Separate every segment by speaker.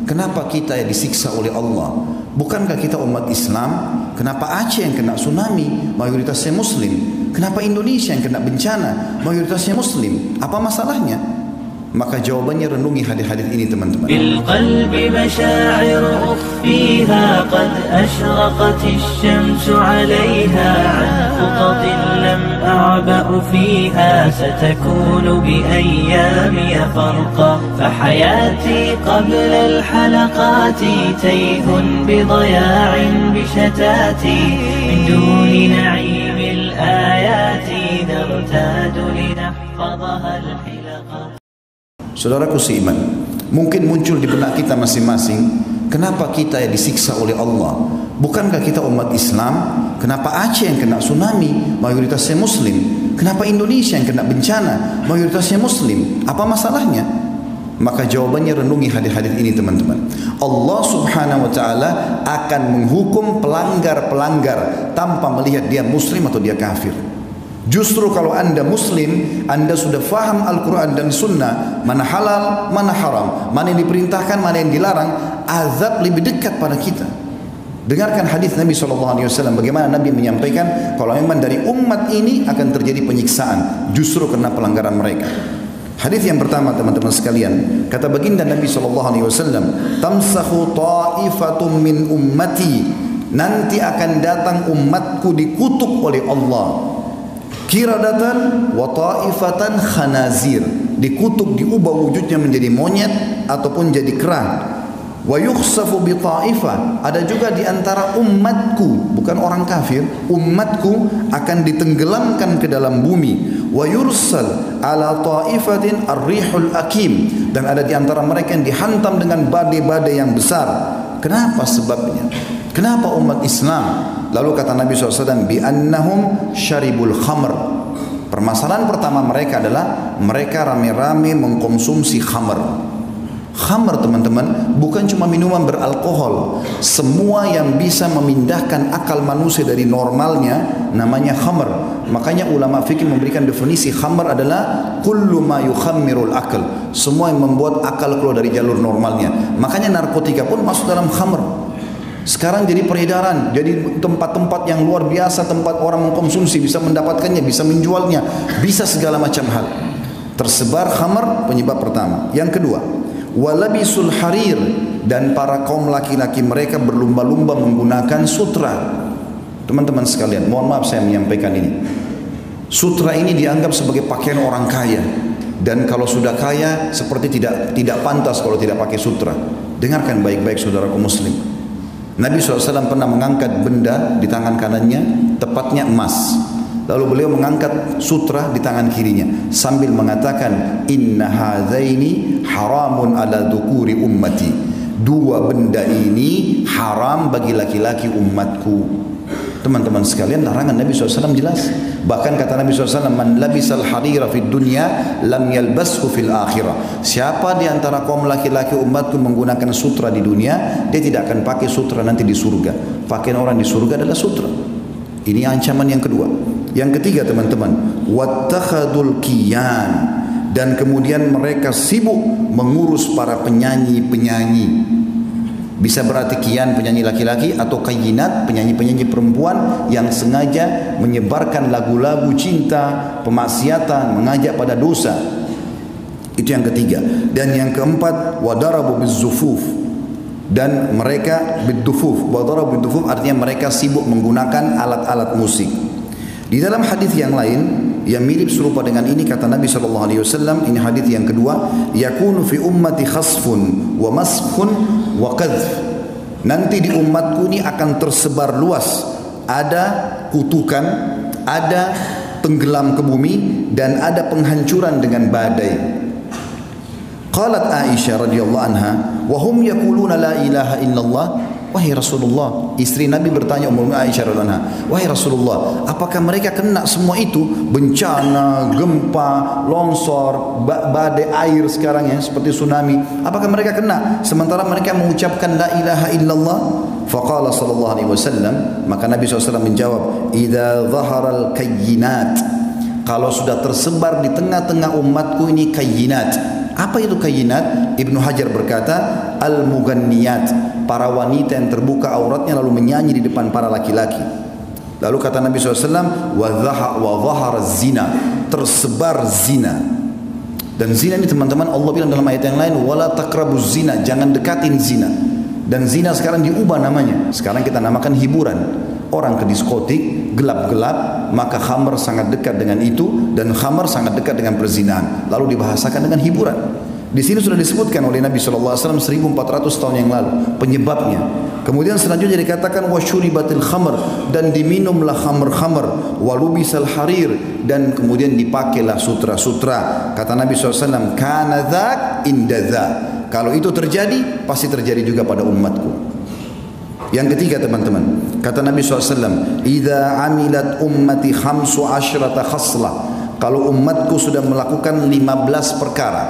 Speaker 1: Kenapa kita yang disiksa oleh Allah? Bukankah kita umat Islam? Kenapa Aceh yang kena tsunami? Mayoritasnya Muslim. Kenapa Indonesia yang kena bencana? Mayoritasnya Muslim. Apa masalahnya? Maka jawabannya renungi hadis-hadis ini teman-teman.
Speaker 2: Bil qalbi masyaa'ir ukhfiha qad ashraqat asy-syamsu 'alayha 'an khutatin lam a'ba'u fiha satakunu bi ayyami farqa fa hayati qabla al-halaqati tayhun bi daya'in bi shatati min duni na'imil ayati nartadu linahfadhaha al-hilaqat.
Speaker 1: Saudaraku seiman, mungkin muncul di benak kita masing-masing, kenapa kita yang disiksa oleh Allah? Bukankah kita umat Islam? Kenapa Aceh yang kena tsunami? Mayoritasnya Muslim. Kenapa Indonesia yang kena bencana? Mayoritasnya Muslim. Apa masalahnya? Maka jawabannya renungi hadis-hadis ini teman-teman. Allah subhanahu wa ta'ala akan menghukum pelanggar-pelanggar tanpa melihat dia Muslim atau dia kafir. Justru kalau anda Muslim, anda sudah faham Al-Quran dan Sunnah, mana halal, mana haram, mana yang diperintahkan, mana yang dilarang, azab lebih dekat pada kita. Dengarkan hadis Nabi SAW, bagaimana Nabi menyampaikan kalau memang dari umat ini akan terjadi penyiksaan, justru karena pelanggaran mereka. Hadis yang pertama teman-teman sekalian, kata baginda Nabi SAW, tamsahu ta'ifatum min ummati, nanti akan datang umatku dikutuk oleh Allah. Kiradatan wa ta'ifatan khanazir, dikutuk, diubah wujudnya menjadi monyet ataupun jadi kerang. Wa yukhsafu bi ta'ifah, ada juga di antara umatku, bukan orang kafir, umatku akan ditenggelamkan ke dalam bumi. Wa yursal ala ta'ifatin ar-rihul akim, dan ada di antara mereka yang dihantam dengan badai-badai yang besar. Kenapa sebabnya? Kenapa umat Islam? Lalu kata Nabi SAW, bi'annahum syaribul khamr. Permasalahan pertama mereka adalah mereka rame-rame mengkonsumsi khamr. Khamr teman-teman bukan cuma minuman beralkohol. Semua yang bisa memindahkan akal manusia dari normalnya namanya khamr. Makanya ulama fikih memberikan definisi khamr adalah kullu ma yukhammirul akal. Semua yang membuat akal keluar dari jalur normalnya. Makanya narkotika pun masuk dalam khamr. Sekarang jadi peredaran, jadi tempat-tempat yang luar biasa, tempat orang mengkonsumsi, bisa mendapatkannya, bisa menjualnya, bisa segala macam hal. Tersebar khamar, penyebab pertama. Yang kedua, walabisul harir, dan para kaum laki-laki mereka berlumba-lumba menggunakan sutra. Teman-teman sekalian, mohon maaf saya menyampaikan ini. Sutra ini dianggap sebagai pakaian orang kaya, dan kalau sudah kaya seperti tidak pantas kalau tidak pakai sutra. Dengarkan baik-baik saudaraku muslim. Nabi SAW pernah mengangkat benda di tangan kanannya, tepatnya emas. Lalu beliau mengangkat sutra di tangan kirinya sambil mengatakan, inna hadzaini haramun ala dzukuri ummati. Dua benda ini haram bagi laki-laki umatku. Teman-teman sekalian, larangan Nabi SAW jelas. Bahkan kata Nabi SAW, man labisal harira fid dunya lam yalbashu fil akhirah. Siapa di antara kaum laki-laki umatku menggunakan sutra di dunia, dia tidak akan pakai sutra nanti di surga. Pakaian orang di surga adalah sutra. Ini ancaman yang kedua. Yang ketiga teman-teman, wattakhadul kiyan, dan kemudian mereka sibuk mengurus para penyanyi-penyanyi. Bisa berarti kian penyanyi laki-laki atau kayinat penyanyi-penyanyi perempuan yang sengaja menyebarkan lagu-lagu cinta, pemaksiatan, mengajak pada dosa. Itu yang ketiga. Dan yang keempat, wadarabu bizzufuf, dan mereka bidufuf. Wadarabu bidufuf artinya mereka sibuk menggunakan alat-alat musik. Di dalam hadis yang lain yang mirip serupa dengan ini kata Nabi SAW, ini hadis yang kedua, yakunu fi ummati khasfun wa maskhun wa qadhf. Nanti di umatku ini akan tersebar luas, ada kutukan, ada tenggelam ke bumi, dan ada penghancuran dengan badai. Qalat Aisyah radhiyallahu anha, wa hum yaquluna la ilaha illallah. Wahai Rasulullah, istri Nabi bertanya Ummu Aisyah radhiyallahu anha, wahai Rasulullah, apakah mereka kena semua itu? Bencana, gempa, longsor, badai air sekarang ya, seperti tsunami. Apakah mereka kena sementara mereka mengucapkan la ilaha illallah? Faqala sallallahu alaihi wasallam, maka Nabi SAW menjawab, idza dhaharal kayyinat, kalau sudah tersebar di tengah-tengah umatku ini kayyinat. Apa itu kayyinat? Ibnu Hajar berkata, al-mughanniyat, para wanita yang terbuka auratnya lalu menyanyi di depan para laki-laki. Lalu kata Nabi SAW, wa dhahara zina, tersebar zina. Dan zina ini teman-teman, Allah bilang dalam ayat yang lain, wala taqrabuz zina, jangan dekatin zina. Dan zina sekarang diubah namanya. Sekarang kita namakan hiburan. Orang ke diskotik, gelap-gelap, maka khamar sangat dekat dengan itu, dan khamar sangat dekat dengan perzinahan. Lalu dibahasakan dengan hiburan. Di sini sudah disebutkan oleh Nabi SAW 1400 tahun yang lalu penyebabnya. Kemudian selanjutnya dikatakan wasyuribatil khamr, dan diminumlah khamr-khamr, walubisal harir, dan kemudian dipakailah sutra-sutra. Kata Nabi SAW, kana dzak inda dzak. Kalau itu terjadi, pasti terjadi juga pada umatku. Yang ketiga teman-teman, kata Nabi SAW, idza amilat ummati 15 khaslah, kalau umatku sudah melakukan 15 perkara,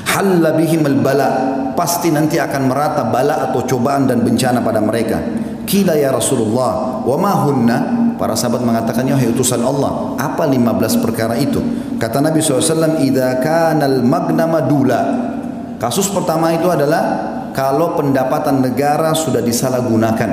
Speaker 1: halla bihim al-bala, pasti nanti akan merata bala atau cobaan dan bencana pada mereka. Qila ya Rasulullah, wa ma hunna? Para sahabat mengatakan, ya utusan Allah, apa 15 perkara itu? Kata Nabi SAW, idza kana al-magnama dula. Kasus pertama itu adalah kalau pendapatan negara sudah disalahgunakan.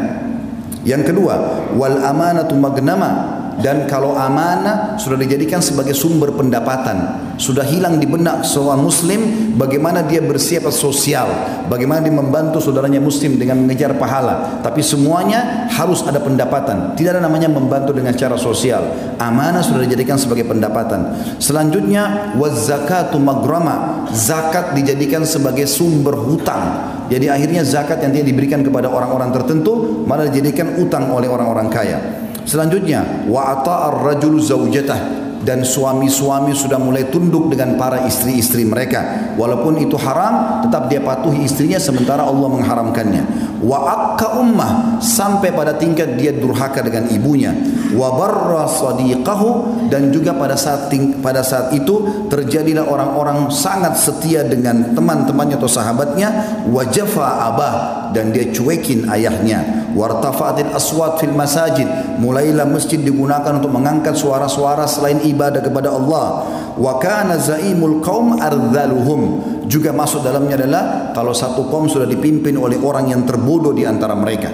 Speaker 1: Yang kedua, wal amanatu magnama, dan kalau amanah sudah dijadikan sebagai sumber pendapatan, sudah hilang di benak seorang muslim bagaimana dia bersiap sosial, bagaimana dia membantu saudaranya muslim dengan mengejar pahala, tapi semuanya harus ada pendapatan. Tidak ada namanya membantu dengan cara sosial. Amanah sudah dijadikan sebagai pendapatan. Selanjutnya waz zakatu magrama, zakat dijadikan sebagai sumber hutang. Jadi akhirnya zakat yang dia diberikan kepada orang-orang tertentu malah dijadikan utang oleh orang-orang kaya. Selanjutnya wa ata'ar rajulu zaujatah, dan suami-suami sudah mulai tunduk dengan para istri-istri mereka, walaupun itu haram tetap dia patuhi istrinya sementara Allah mengharamkannya. Wa akka ummah, sampai pada tingkat dia durhaka dengan ibunya. Wa barra sadiqahu, dan juga pada saat itu terjadilah orang-orang sangat setia dengan teman-temannya atau sahabatnya. Wa jafa abah, dan dia cuekin ayahnya. Wartafa'atil aswat fil masajid, mulailah masjid digunakan untuk mengangkat suara-suara selain ibadah kepada Allah. Wa kana zaimul qaum ardhaluhum, juga masuk dalamnya adalah kalau satu kaum sudah dipimpin oleh orang yang terbodoh di antara mereka.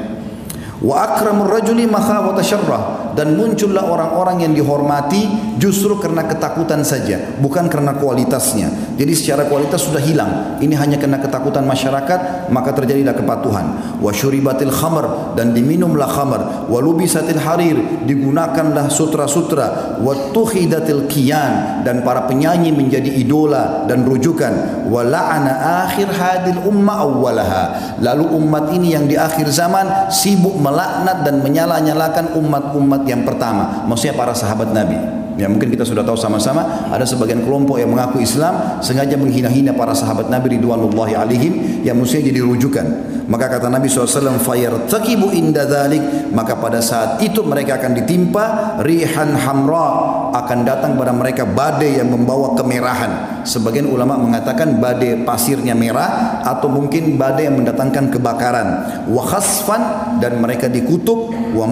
Speaker 1: Wa akramur rajuli makhawata syarrah, dan muncullah orang-orang yang dihormati justru karena ketakutan saja, bukan karena kualitasnya. Jadi secara kualitas sudah hilang, ini hanya karena ketakutan masyarakat, maka terjadilah kepatuhan. Wa syuribatil khamr, dan diminumlah khamr. Wa lubisatil harir, digunakanlah sutra-sutra. Wa tukhidatil kiyan, dan para penyanyi menjadi idola dan rujukan. Wa la'ana akhir hadil umma awwalaha, lalu umat ini yang di akhir zaman sibuk melaknat dan menyala-nyalakan umat-umat yang pertama, maksudnya para sahabat Nabi. Ya, mungkin kita sudah tahu sama-sama ada sebagian kelompok yang mengaku Islam sengaja menghina-hina para sahabat Nabi ridwanullahi alaihim yang mestinya jadi rujukan. Maka kata Nabi SAW, fayartakibu inda dhalik, maka pada saat itu mereka akan ditimpa rihan hamra, akan datang pada mereka badai yang membawa kemerahan. Sebagian ulama mengatakan badai pasirnya merah, atau mungkin badai yang mendatangkan kebakaran. Wa khasfan, dan mereka dikutuk. Wa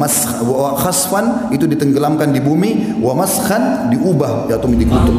Speaker 1: khasfan, itu ditenggelamkan di bumi. Wa maskhan, diubah atau dikutuk.